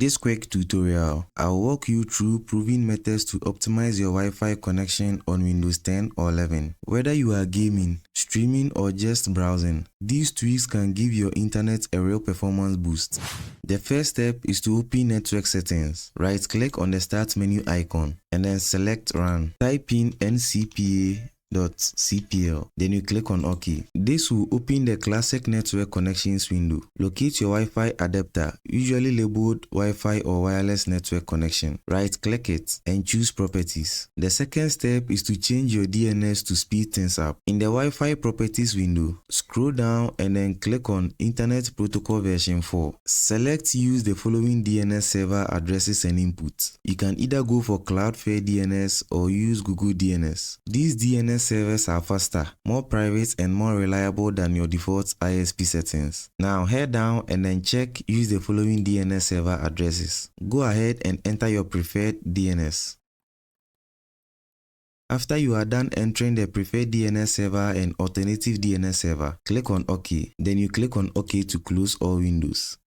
this quick tutorial, I'll walk you through proven methods to optimize your Wi-Fi connection on Windows 10 or 11. Whether you are gaming, streaming or just browsing, these tweaks can give your internet a real performance boost. The first step is to open network settings. Right-click on the start menu icon and then select Run. Type in ncpa.cpl, then you click on OK. This will open the classic network connections window. Locate your Wi-Fi adapter, usually labeled Wi-Fi or wireless network connection. Right-click it and choose Properties. The second step is to change your DNS to speed things up. In the Wi-Fi Properties window, scroll down and then click on Internet Protocol version 4. Select Use the following DNS server addresses and inputs. You can either go for Cloudflare DNS or use Google DNS. These DNS servers are faster, more private and more reliable than your default ISP settings. Now head down and then check Use the following DNS server addresses. Go ahead and enter your preferred DNS. After you are done entering the preferred DNS server and alternative DNS server, click on OK. Then you click on OK to close all windows.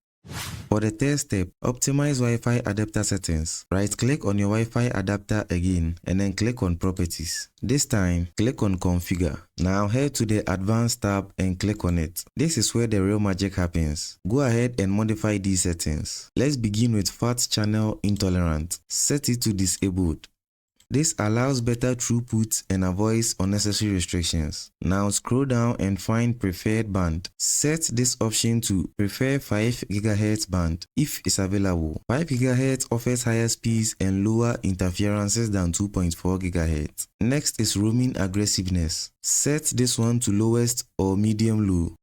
For the third step, optimize Wi-Fi adapter settings. Right-click on your Wi-Fi adapter again and then click on Properties. This time, click on Configure. Now head to the Advanced tab and click on it. This is where the real magic happens. Go ahead and modify these settings. Let's begin with Fat Channel Intolerant. Set it to Disabled. This allows better throughput and avoids unnecessary restrictions. Now scroll down and find Preferred Band. Set this option to Prefer 5 GHz band if it's available. 5 GHz offers higher speeds and lower interferences than 2.4 GHz. Next is Roaming Aggressiveness. Set this one to lowest or medium-low.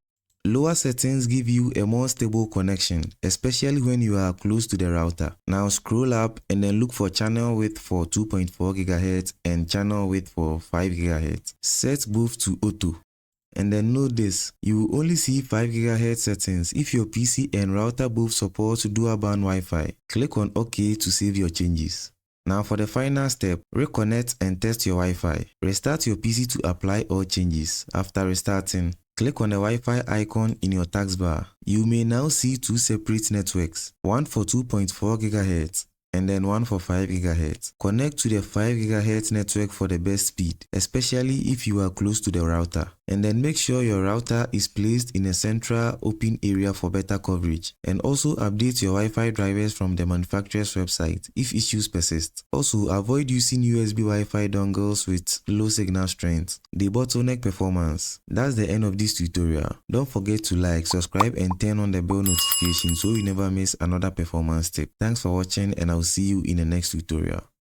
Lower settings give you a more stable connection, especially when you are close to the router. Now scroll up and then look for channel width for 2.4 GHz and channel width for 5 GHz. Set both to auto. And then note this, you will only see 5 GHz settings if your PC and router both support dual band Wi-Fi. Click on OK to save your changes. Now for the final step, reconnect and test your Wi-Fi. Restart your PC to apply all changes. After restarting, click on the Wi-Fi icon in your taskbar. You may now see two separate networks, one for 2.4 GHz and then one for 5 GHz. Connect to the 5 GHz network for the best speed, especially if you are close to the router. And then make sure your router is placed in a central open area for better coverage. And also update your Wi-Fi drivers from the manufacturer's website if issues persist. Also avoid using USB Wi-Fi dongles with low signal strength. They bottleneck performance. That's the end of this tutorial. Don't forget to like, subscribe and turn on the bell notification so you never miss another performance tip. Thanks for watching and I'll see you in the next tutorial.